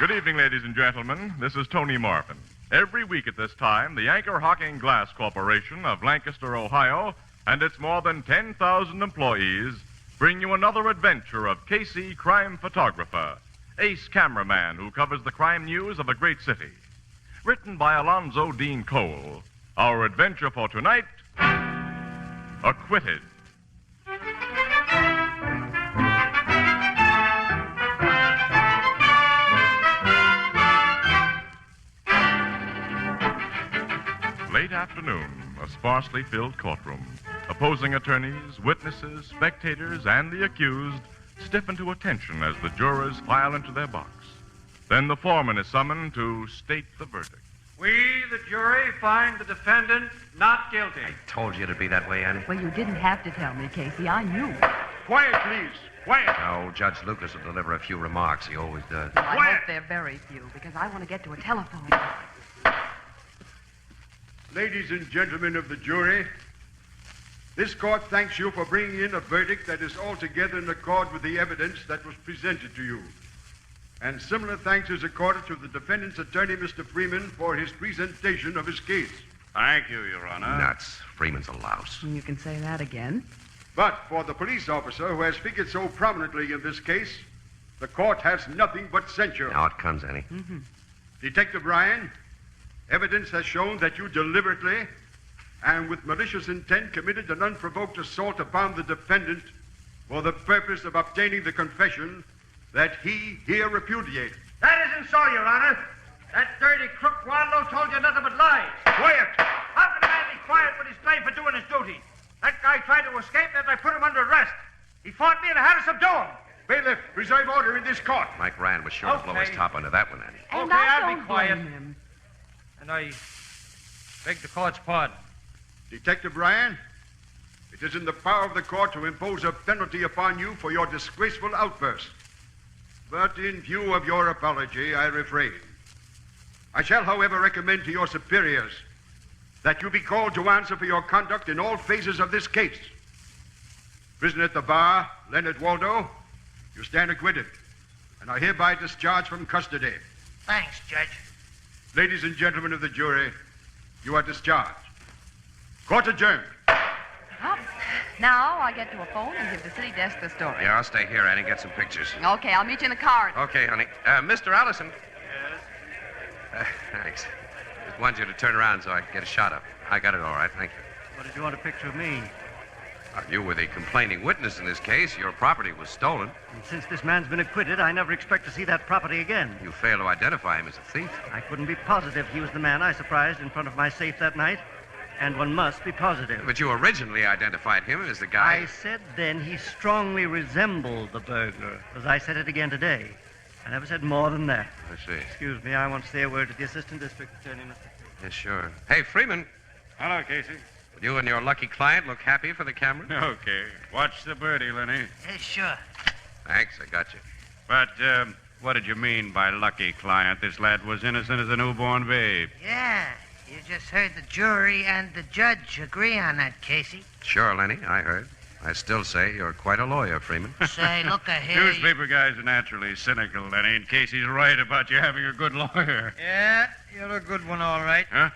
Good evening, ladies and gentlemen. This is Tony Marvin. Every week at this time, the Anchor Hocking Glass Corporation of Lancaster, Ohio, and its more than 10,000 employees bring you another adventure of Casey, crime photographer, ace cameraman who covers the crime news of a great city. Written by Alonzo Dean Cole. Our adventure for tonight, Acquitted. Late afternoon, a sparsely filled courtroom. Opposing attorneys, witnesses, spectators, and the accused stiffen to attention as the jurors file into their box. Then the foreman is summoned to state the verdict. We, the jury, find the defendant not guilty. I told you it'd be that way, Annie. Well, you didn't have to tell me, Casey. I knew. Quiet, please. Quiet. No, Judge Lucas will deliver a few remarks. He always does. Well, I Quiet. hope they're very few, because I want to get to a telephone. Ladies and gentlemen of the jury, this court thanks you for bringing in a verdict that is altogether in accord with the evidence that was presented to you. And similar thanks is accorded to the defendant's attorney, Mr. Freeman, for his presentation of his case. Thank you, Your Honor. Nuts. Freeman's a louse. You can say that again. But for the police officer who has figured so prominently in this case, the court has nothing but censure. Now it comes, Annie. Detective Ryan, evidence has shown that you deliberately and with malicious intent committed an unprovoked assault upon the defendant for the purpose of obtaining the confession that he here repudiated. That isn't so, Your Honor. That dirty crook Waldo told you nothing but lies. Quiet! How can a man be quiet when he's blamed for doing his duty? That guy tried to escape, and I put him under arrest. He fought me and I had to subdue him. Bailiff, preserve order in this court. Mike Ryan was sure to blow his Okay. top under that one, Annie. And Okay, I I'll be don't quiet. blame him. And I beg the court's pardon. Detective Ryan, it is in the power of the court to impose a penalty upon you for your disgraceful outburst. But in view of your apology, I refrain. I shall, however, recommend to your superiors that you be called to answer for your conduct in all phases of this case. Prisoner at the bar, Lenny Waldo, you stand acquitted and are hereby discharged from custody. Thanks, Judge. Ladies and gentlemen of the jury, you are discharged. Court adjourned. Well, now I get to a phone and give the city desk the story. Yeah, I'll stay here, Annie, get some pictures. Okay, I'll meet you in the car. Okay, honey. Mr. Allison. Yes? Thanks. Just wanted you to turn around so I can get a shot of. I got it all right, thank you. What did you want a picture of me? You were the complaining witness in this case. Your property was stolen. And since this man's been acquitted, I never expect to see that property again. You fail to identify him as a thief. I couldn't be positive he was the man I surprised in front of my safe that night. And one must be positive. But you originally identified him as the guy. I said then he strongly resembled the burglar, as I said it again today. I never said more than that. I see. Excuse me, I want to say a word to the assistant district attorney, Mr. Yes, sure. Hey, Freeman, Hello, Casey. you and your lucky client look happy for the camera? Okay. Watch the birdie, Lenny. Yeah, sure. Thanks, I got you. But, what did you mean by lucky client? This lad was innocent as a newborn babe. Yeah, you just heard the jury and the judge agree on that, Casey. Sure, Lenny, I heard. I still say you're quite a lawyer, Freeman. Say, look ahead. Newspaper guys are naturally cynical, Lenny, in case he's right about you having a good lawyer. Yeah, you're a good one, all right. Huh?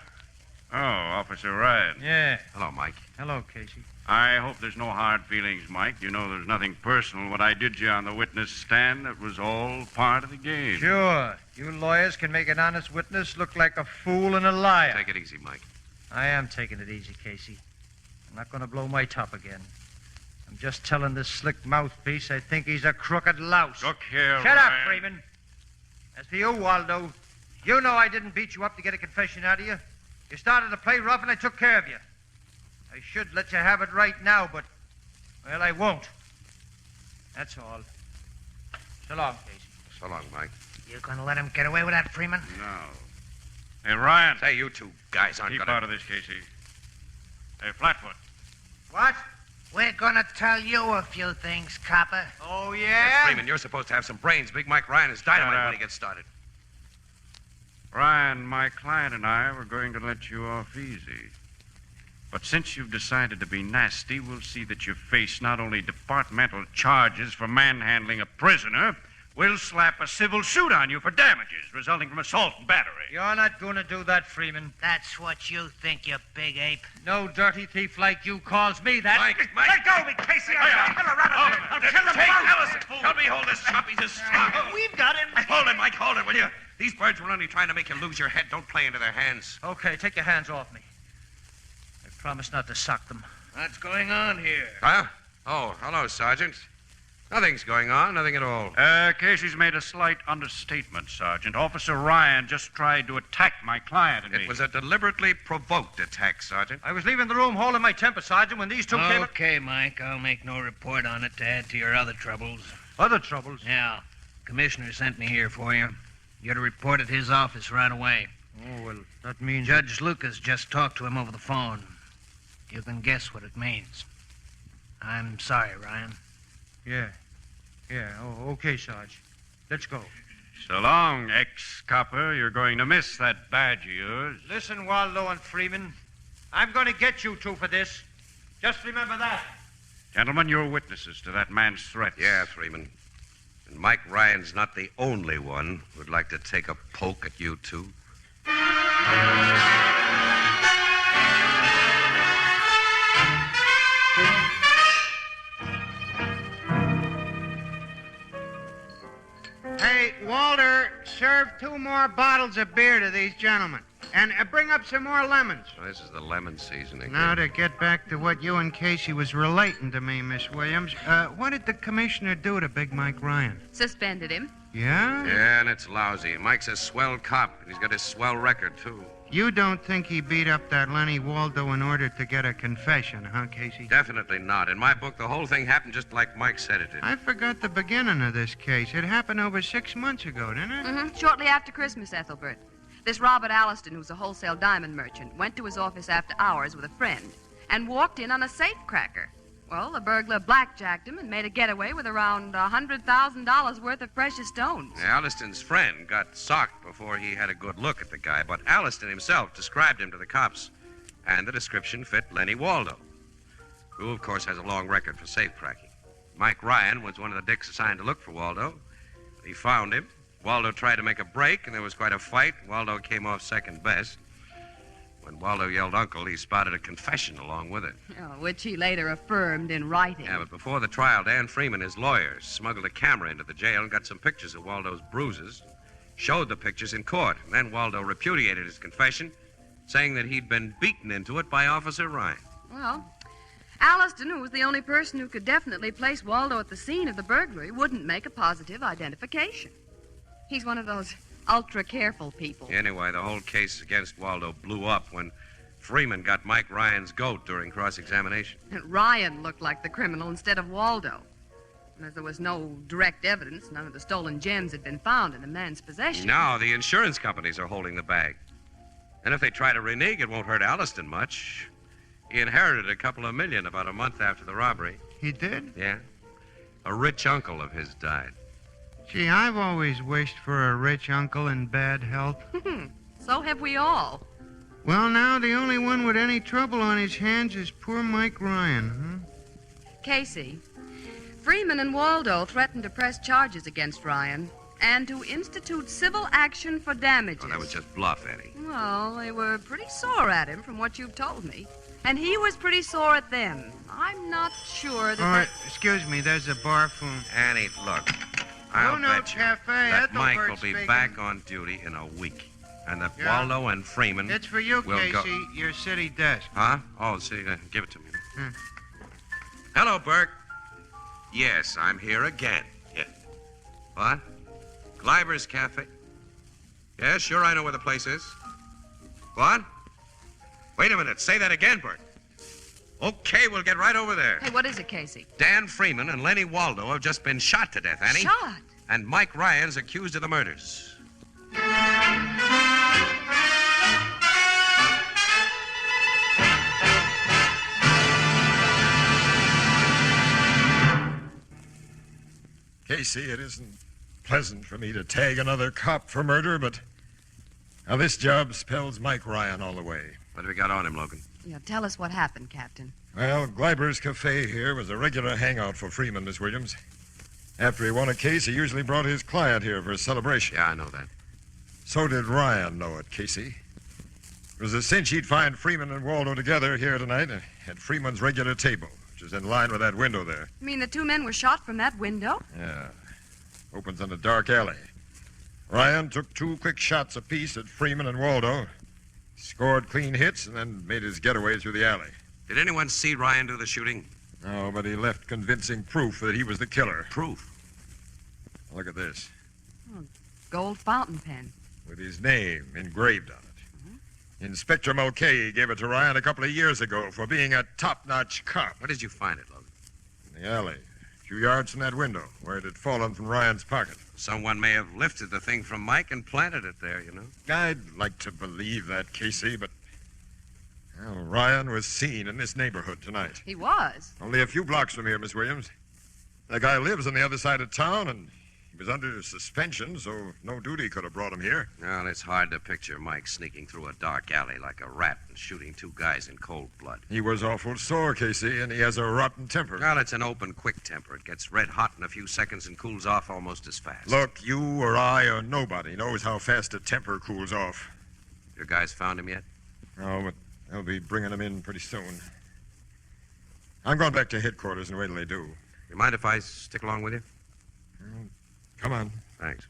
Oh, Officer Ryan. Yeah. Hello, Mike. Hello, Casey. I hope there's no hard feelings, Mike. You know there's nothing personal. What I did to you on the witness stand, that was all part of the game. Sure. You lawyers can make an honest witness look like a fool and a liar. Take it easy, Mike. I am taking it easy, Casey. I'm not going to blow my top again. I'm just telling this slick mouthpiece I think he's a crooked louse. Look here, Shut up, Ryan. Freeman. As for you, Waldo, you know I didn't beat you up to get a confession out of you. You started to play rough and I took care of you. I should let you have it right now, but, well, I won't. That's all. So long, Casey. So long, Mike. You gonna let him get away with that, Freeman? No. Hey, Ryan. Say, you two guys aren't Keep gonna... out of this, Casey. Hey, Flatfoot. What? We're gonna tell you a few things, copper. Oh, Yes, yeah? Freeman, you're supposed to have some brains. Big Mike Ryan is dynamite when he gets started. Ryan, my client and I were going to let you off easy. But since you've decided to be nasty, we'll see that you face not only departmental charges for manhandling a prisoner, we'll slap a civil suit on you for damages resulting from assault and battery. You're not going to do that, Freeman. That's what you think, you big ape. No dirty thief like you calls me that. Mike. Let go of me, Casey. I'm going to run him. I'll kill him. Hey, Allison, help me hold this choppy just stop. We've got him. Hold it, Mike, hold it, will you? These birds were only trying to make you lose your head. Don't play into their hands. Okay, take your hands off me. I promise not to sock them. What's going on here? Huh? Oh, hello, Sergeant. Nothing's going on, nothing at all. Casey's made a slight understatement, Sergeant. Officer Ryan just tried to attack my client and me. It was a deliberately provoked attack, Sergeant. I was leaving the room holding my temper, Sergeant, when these two came... Okay, Mike, I'll make no report on it to add to your other troubles. Other troubles? Yeah. Commissioner sent me here for you. You're to report at his office right away. Oh, well, that means... Judge Lucas just talked to him over the phone. You can guess what it means. I'm sorry, Ryan. Yeah. Oh, okay, Sarge. Let's go. So long, ex-copper. You're going to miss that badge of yours. Listen, Waldo and Freeman. I'm going to get you two for this. Just remember that. Gentlemen, you're witnesses to that man's threats. Yeah, Freeman. And Mike Ryan's not the only one who'd like to take a poke at you two. Hey, Walter, serve 2 more bottles of beer to these gentlemen. And bring up some more lemons. Well, this is the lemon season again. Now to get back to what you and Casey was relating to me, Miss Williams. What did the commissioner do to Big Mike Ryan? Suspended him. Yeah? Yeah, and it's lousy. Mike's a swell cop, and he's got his swell record, too. You don't think he beat up that Lenny Waldo in order to get a confession, huh, Casey? Definitely not. In my book, the whole thing happened just like Mike said it did. I forgot the beginning of this case. It happened over 6 months ago, didn't it? Mm-hmm. Shortly after Christmas, Ethelbert. This Robert Alliston, who's a wholesale diamond merchant, went to his office after hours with a friend and walked in on a safecracker. Well, the burglar blackjacked him and made a getaway with around $100,000 worth of precious stones. Alliston's friend got socked before he had a good look at the guy, but Alliston himself described him to the cops, and the description fit Lenny Waldo, who, of course, has a long record for safecracking. Mike Ryan was one of the dicks assigned to look for Waldo. He found him. Waldo tried to make a break, and there was quite a fight. Waldo came off second best. When Waldo yelled uncle, he spotted a confession along with it. Oh, which he later affirmed in writing. Yeah, but before the trial, Dan Freeman, his lawyer, smuggled a camera into the jail and got some pictures of Waldo's bruises, showed the pictures in court, and then Waldo repudiated his confession, saying that he'd been beaten into it by Officer Ryan. Well, Alliston, who was the only person who could definitely place Waldo at the scene of the burglary, wouldn't make a positive identification. He's one of those ultra-careful people. Anyway, the whole case against Waldo blew up when Freeman got Mike Ryan's goat during cross-examination. And Ryan looked like the criminal instead of Waldo. And as there was no direct evidence, none of the stolen gems had been found in the man's possession. Now the insurance companies are holding the bag. And if they try to renege, it won't hurt Alliston much. He inherited a couple of million about a month after the robbery. He did? Yeah. A rich uncle of his died. Gee, I've always wished for a rich uncle in bad health. So have we all. Well, now the only one with any trouble on his hands is poor Mike Ryan, huh? Casey, Freeman and Waldo threatened to press charges against Ryan and to institute civil action for damages. Oh, that was just bluff, Eddie. Well, they were pretty sore at him from what you've told me. And he was pretty sore at them. I'm not sure that... All right, excuse me, there's a bar phone. Annie, look, I'll no bet you cafe, that Mike Ethelbert will be speaking. back on duty in a week. And that Yeah. Waldo and Freeman It's for you, will Casey, go... your city desk. Huh? Oh, see, give it to me. Hmm. Hello, Burke. Yes, I'm here again. Yeah. What? Gleiber's Cafe? Yeah, sure, I know where the place is. What? Wait a minute. Say that again, Bert. Okay, we'll get right over there. Hey, what is it, Casey? Dan Freeman and Lenny Waldo have just been shot to death, Annie. Shot? And Mike Ryan's accused of the murders. Casey, it isn't pleasant for me to tag another cop for murder, but now this job spells Mike Ryan all the way. What have we got on him, Logan? Yeah, tell us what happened, Captain. Well, Gleiber's Cafe here was a regular hangout for Freeman, Miss Williams. After he won a case, he usually brought his client here for a celebration. Yeah, I know that. So did Ryan know it, Casey. It was a cinch he'd find Freeman and Waldo together here tonight at Freeman's regular table, which is in line with that window there. You mean the two men were shot from that window? Yeah. Opens in a dark alley. Ryan took 2 quick shots apiece at Freeman and Waldo, scored clean hits, and then made his getaway through the alley. Did anyone see Ryan do the shooting? No, but he left convincing proof that he was the killer. Proof? Look at this, Gold fountain pen. with his name engraved on it. Inspector Mulcahy gave it to Ryan a couple of years ago for being a top-notch cop. Where did you find it, Logan? In the alley, a few yards from that window, where it had fallen from Ryan's pocket. Someone may have lifted the thing from Mike and planted it there, you know. I'd like to believe that, Casey, but well, Ryan was seen in this neighborhood tonight. He was. Only a few blocks from here, Miss Williams. That guy lives on the other side of town, and he was under suspension, so no duty could have brought him here. Well, it's hard to picture Mike sneaking through a dark alley like a rat and shooting 2 guys in cold blood. He was awful sore, Casey, and he has a rotten temper. Well, it's an open, quick temper. It gets red hot in a few seconds and cools off almost as fast. Look, you or I or nobody knows how fast a temper cools off. Your guys found him yet? No, but they'll be bringing him in pretty soon. I'm going back to headquarters and wait till they do. You mind if I stick along with you? Come on. Thanks.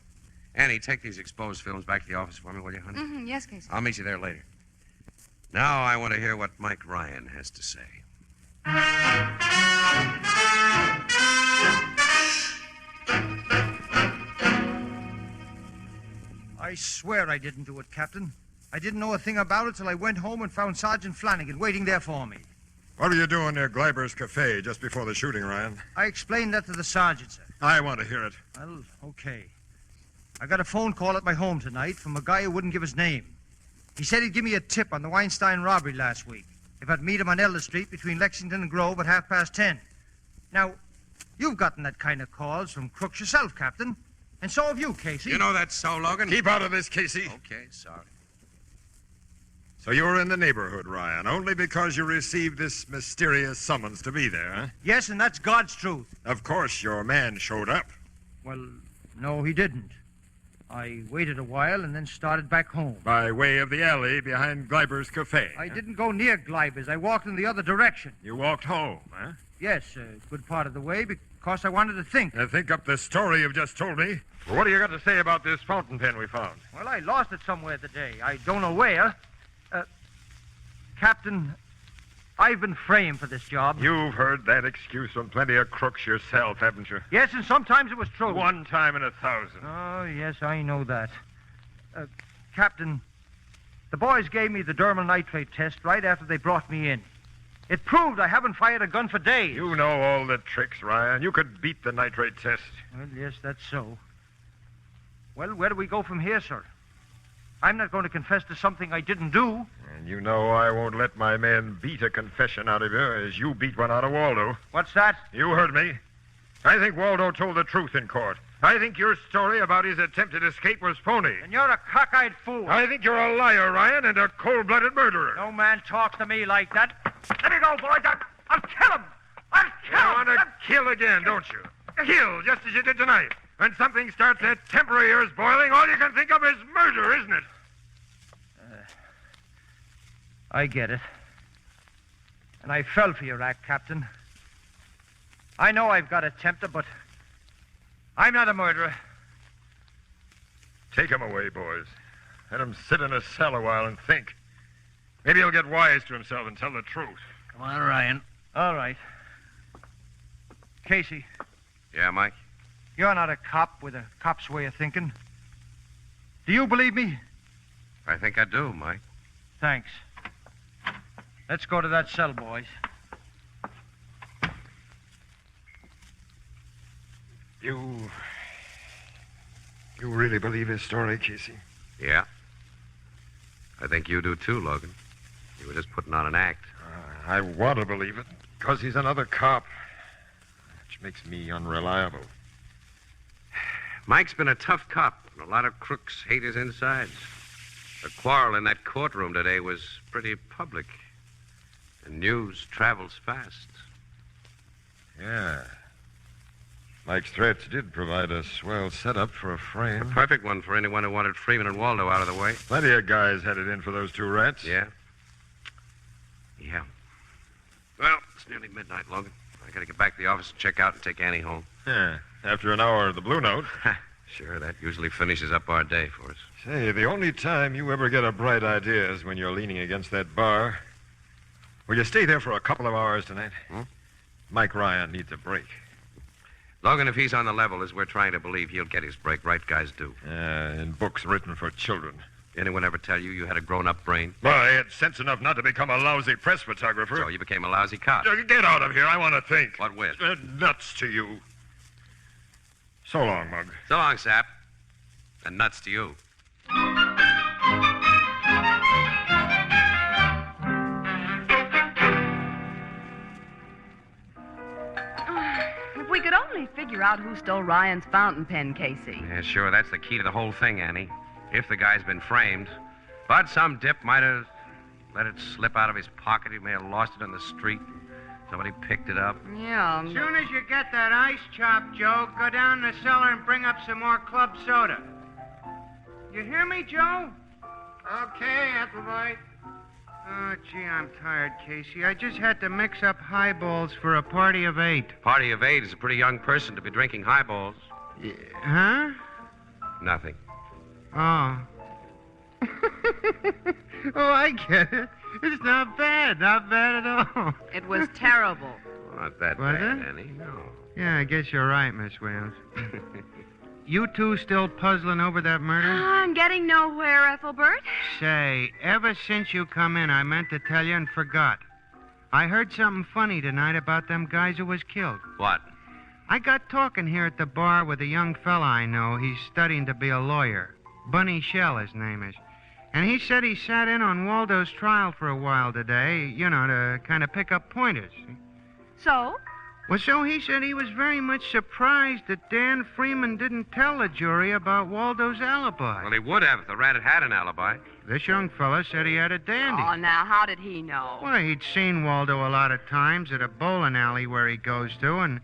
Annie, take these exposed films back to the office for me, will you, honey? Mm-hmm. Yes, Casey. I'll meet you there later. Now I want to hear what Mike Ryan has to say. I swear I didn't do it, Captain. I didn't know a thing about it till I went home and found Sergeant Flanagan waiting there for me. What were you doing near Gleiber's Cafe just before the shooting, Ryan? I explained that to the sergeant, sir. I want to hear it. Well, okay. I got a phone call at my home tonight from a guy who wouldn't give his name. He said he'd give me a tip on the Weinstein robbery last week if I'd meet him on Elder Street between Lexington and Grove at 10:30. Now, you've gotten that kind of calls from crooks yourself, Captain. And so have you, Casey. You know that's so, Logan? Keep out of this, Casey. Okay, sorry. So you were in the neighborhood, Ryan, only because you received this mysterious summons to be there, huh? Yes, and that's God's truth. Of course, your man showed up. Well, no, he didn't. I waited a while and then started back home. By way of the alley behind Gleiber's Cafe. I didn't go near Gleiber's. I walked in the other direction. You walked home, huh? Yes, a good part of the way because I wanted to think. Think up the story you've just told me. Well, what do you got to say about this fountain pen we found? Well, I lost it somewhere today. I don't know where. Captain, I've been framed for this job. You've heard that excuse from plenty of crooks yourself, haven't you? Yes, and sometimes it was true. 1 time in 1,000. Oh, yes, I know that. Captain, the boys gave me the dermal nitrate test right after they brought me in. It proved I haven't fired a gun for days. You know all the tricks, Ryan. You could beat the nitrate test. Well, yes, that's so. Well, where do we go from here, sir? I'm not going to confess to something I didn't do. And you know I won't let my men beat a confession out of you as you beat one out of Waldo. What's that? You heard me. I think Waldo told the truth in court. I think your story about his attempted escape was phony. And you're a cockeyed fool. I think you're a liar, Ryan, and a cold-blooded murderer. No man talks to me like that. Let me go, boys. I'll kill him. I'll kill him. You want to kill again, don't you? Kill, just as you did tonight. When something starts that temper of yours boiling, all you can think of is murder, isn't it? I get it. And I fell for your act, Captain. I know I've got a temper, but I'm not a murderer. Take him away, boys. Let him sit in a cell a while and think. Maybe he'll get wise to himself and tell the truth. Come on, Ryan. All right. Casey, Yeah, Mike? you're not a cop with a cop's way of thinking. Do you believe me? I think I do, Mike. Thanks. Let's go to that cell, boys. You really believe his story, Casey? Yeah. I think you do too, Logan. You were just putting on an act. I want to believe it, because he's another cop, which makes me unreliable. Mike's been a tough cop, and a lot of crooks hate his insides. The quarrel in that courtroom today was pretty public. And news travels fast. Yeah. Mike's threats did provide a swell setup for a frame. A perfect one for anyone who wanted Freeman and Waldo out of the way. Plenty of guys headed in for those two rats. Yeah? Yeah. Well, it's nearly midnight, Logan. I gotta get back to the office and check out and take Annie home. Yeah, after an hour of the Blue Note. Sure, that usually finishes up our day for us. Say, the only time you ever get a bright idea is when you're leaning against that bar. Will you stay there for a couple of hours tonight? Mike Ryan needs a break. Logan, if he's on the level as we're trying to believe, he'll get his break. Right guys do. In books written for children. Anyone ever tell you had a grown-up brain? Well, I had sense enough not to become a lousy press photographer. So you became a lousy cop. Get out of here. I want to think. What with? Nuts to you. So long, Mug. So long, Sap. And nuts to you. If we could only figure out who stole Ryan's fountain pen, Casey. Yeah, sure. That's the key to the whole thing, Annie. If the guy's been framed. But some dip might have let it slip out of his pocket. He may have lost it on the street. Somebody picked it up. Yeah. As soon as you get that ice chop, Joe, go down in the cellar and bring up some more club soda. You hear me, Joe? Okay, Ethelbert. Oh, gee, I'm tired, Casey. I just had to mix up highballs for a party of 8. Party of 8 is a pretty young person to be drinking highballs. Huh? Nothing. Oh. Oh, I get it. It's not bad. Not bad at all. It was terrible. Not that Was bad, it? Annie. No. Yeah, I guess you're right, Miss Williams. You two still puzzling over that murder? I'm getting nowhere, Ethelbert. Say, ever since you come in, I meant to tell you and forgot. I heard something funny tonight about them guys who was killed. What? I got talking here at the bar with a young fella I know. He's studying to be a lawyer. Bunny Shell, his name is. And he said he sat in on Waldo's trial for a while today, to kind of pick up pointers. So? Well, so he said he was very much surprised that Dan Freeman didn't tell the jury about Waldo's alibi. Well, he would have if the rat had an alibi. This young fella said he had a dandy. Oh, now, how did he know? Well, he'd seen Waldo a lot of times at a bowling alley where he goes to, and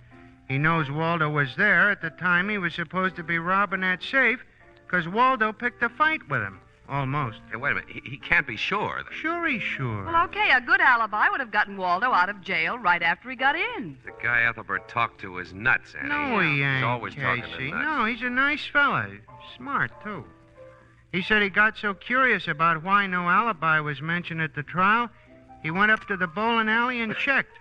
he knows Waldo was there at the time he was supposed to be robbing that safe, because Waldo picked a fight with him. Almost. Hey, wait a minute. He can't be sure. Sure he's sure. Well, okay, a good alibi would have gotten Waldo out of jail right after he got in. The guy Ethelbert talked to is nuts, Annie. No, he ain't, He's always talking to Casey. nuts. No, he's a nice fella. Smart, too. He said he got so curious about why no alibi was mentioned at the trial, he went up to the bowling alley and checked.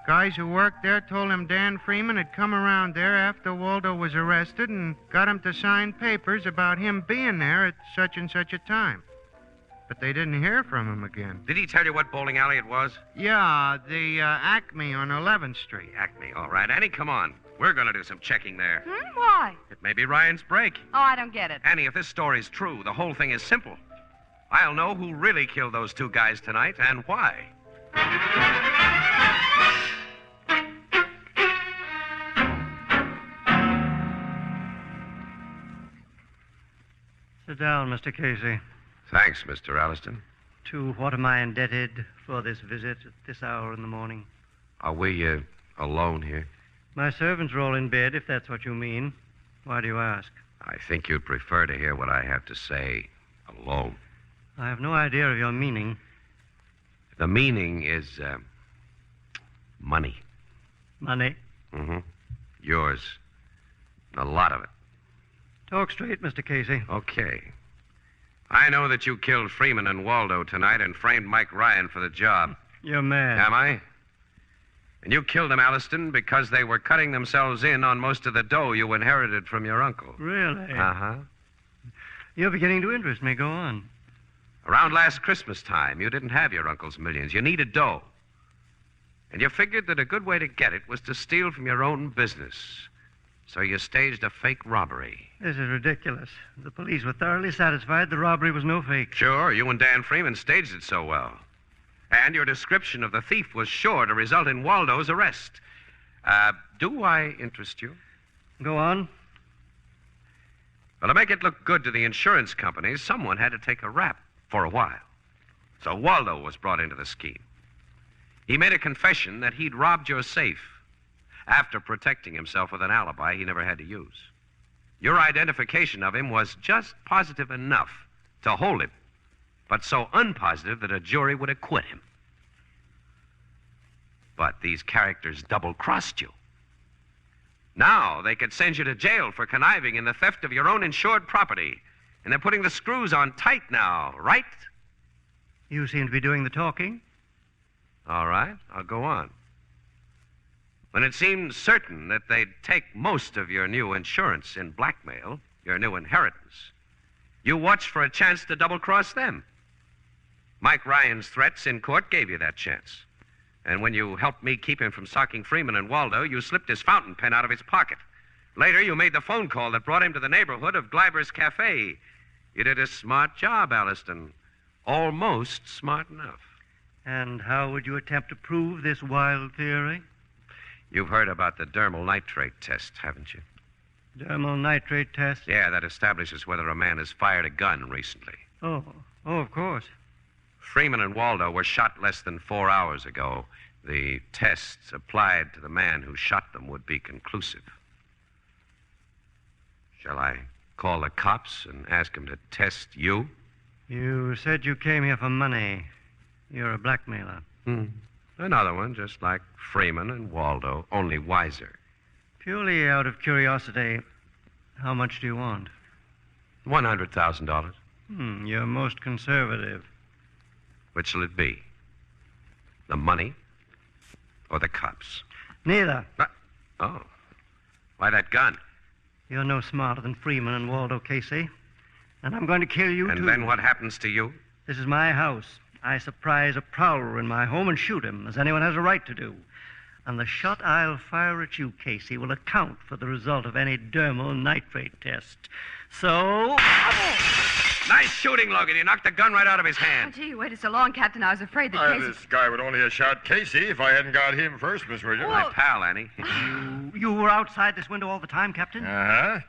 Guys who worked there told him Dan Freeman had come around there after Waldo was arrested and got him to sign papers about him being there at such and such a time. But they didn't hear from him again. Did he tell you what bowling alley it was? Yeah, the Acme on 11th Street. Acme, all right. Annie, come on. We're going to do some checking there. Why? It may be Ryan's break. Oh, I don't get it. Annie, if this story's true, the whole thing is simple. I'll know who really killed those two guys tonight and why. Sit down, Mr. Casey. Thanks, Mr. Alliston. To what am I indebted for this visit at this hour in the morning? Are we alone here? My servants are all in bed, if that's what you mean. Why do you ask? I think you'd prefer to hear what I have to say alone. I have no idea of your meaning. The meaning is money. Money? Mm-hmm. Yours. A lot of it. Talk straight, Mr. Casey. Okay. I know that you killed Freeman and Waldo tonight and framed Mike Ryan for the job. You're mad. Am I? And you killed them, Alliston, because they were cutting themselves in on most of the dough you inherited from your uncle. Really? Uh-huh. You're beginning to interest me. Go on. Around last Christmas time, you didn't have your uncle's millions. You needed dough. And you figured that a good way to get it was to steal from your own business. So you staged a fake robbery. This is ridiculous. The police were thoroughly satisfied the robbery was no fake. Sure, you and Dan Freeman staged it so well. And your description of the thief was sure to result in Waldo's arrest. Do I interest you? Go on. Well, to make it look good to the insurance companies, someone had to take a rap for a while. So Waldo was brought into the scheme. He made a confession that he'd robbed your safe. after protecting himself with an alibi he never had to use. Your identification of him was just positive enough to hold him, but so unpositive that a jury would acquit him. But these characters double-crossed you. Now they could send you to jail for conniving in the theft of your own insured property. And they're putting the screws on tight now, right? You seem to be doing the talking. All right, I'll go on. When it seemed certain that they'd take most of your new insurance in blackmail, your new inheritance, you watched for a chance to double-cross them. Mike Ryan's threats in court gave you that chance. And when you helped me keep him from socking Freeman and Waldo, you slipped his fountain pen out of his pocket. Later, you made the phone call that brought him to the neighborhood of Gleiber's Cafe. You did a smart job, Alliston. Almost smart enough. And how would you attempt to prove this wild theory? You've heard about the dermal nitrate test, haven't you? Dermal nitrate test? Yeah, that establishes whether a man has fired a gun recently. Oh, of course. Freeman and Waldo were shot less than 4 hours ago. The tests applied to the man who shot them would be conclusive. Shall I call the cops and ask them to test you? You said you came here for money. You're a blackmailer. Another one, just like Freeman and Waldo, only wiser. Purely out of curiosity, how much do you want? $100,000. You're most conservative. Which will it be? The money or the cops? Neither. Oh. Why that gun? You're no smarter than Freeman and Waldo Casey. And I'm going to kill you, too. And then what happens to you? This is my house. I surprise a prowler in my home and shoot him, as anyone has a right to do. And the shot I'll fire at you, Casey, will account for the result of any dermal nitrate test. So... Nice shooting, Logan. You knocked the gun right out of his hand. Oh, gee, you waited so long, Captain. I was afraid that Casey... This guy would only have shot Casey if I hadn't got him first, Miss Williams. My pal, Annie. You were outside this window all the time, Captain? Uh-huh.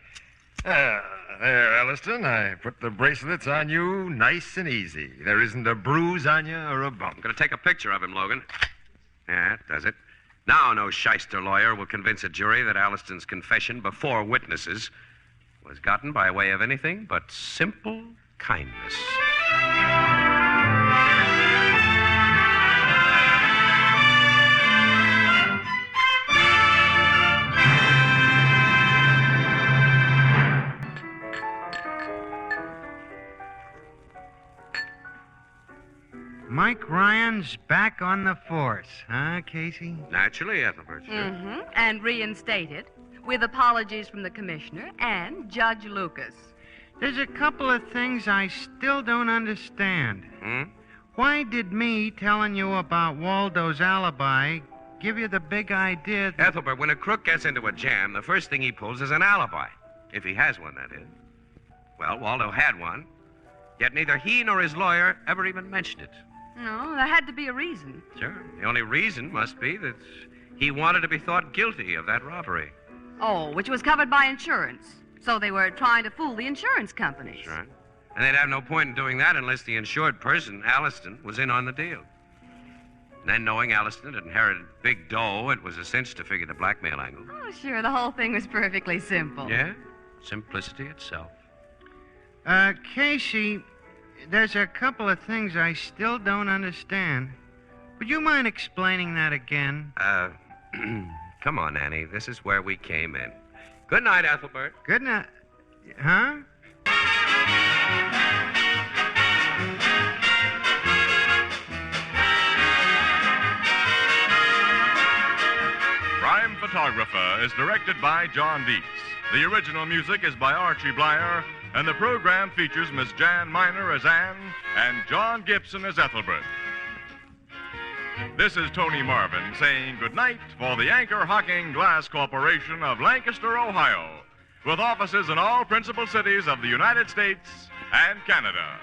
There, Alliston. I put the bracelets on you nice and easy. There isn't a bruise on you or a bump. I'm going to take a picture of him, Logan. Yeah, that does it. Now no shyster lawyer will convince a jury that Alliston's confession before witnesses was gotten by way of anything but simple kindness. Mike Ryan's back on the force, huh, Casey? Naturally, Ethelbert. Mm-hmm. And reinstated, with apologies from the commissioner and Judge Lucas. There's a couple of things I still don't understand. Why did me telling you about Waldo's alibi give you the big idea that... Ethelbert, when a crook gets into a jam, the first thing he pulls is an alibi. If he has one, that is. Well, Waldo had one, yet neither he nor his lawyer ever even mentioned it. No, there had to be a reason. Sure. The only reason must be that he wanted to be thought guilty of that robbery. Oh, which was covered by insurance. So they were trying to fool the insurance companies. That's right. And they'd have no point in doing that unless the insured person, Alliston, was in on the deal. And then, knowing Alliston had inherited big dough, it was a cinch to figure the blackmail angle. Oh, sure, the whole thing was perfectly simple. Yeah? Simplicity itself. Casey, there's a couple of things I still don't understand. Would you mind explaining that again? Come on, Annie. This is where we came in. Good night, Ethelbert. Good night. Huh? Crime Photographer is directed by John Dietz. The original music is by Archie Bleyer, and the program features Miss Jan Miner as Anne and John Gibson as Ethelbert. This is Tony Marvin saying goodnight for the Anchor Hocking Glass Corporation of Lancaster, Ohio, with offices in all principal cities of the United States and Canada.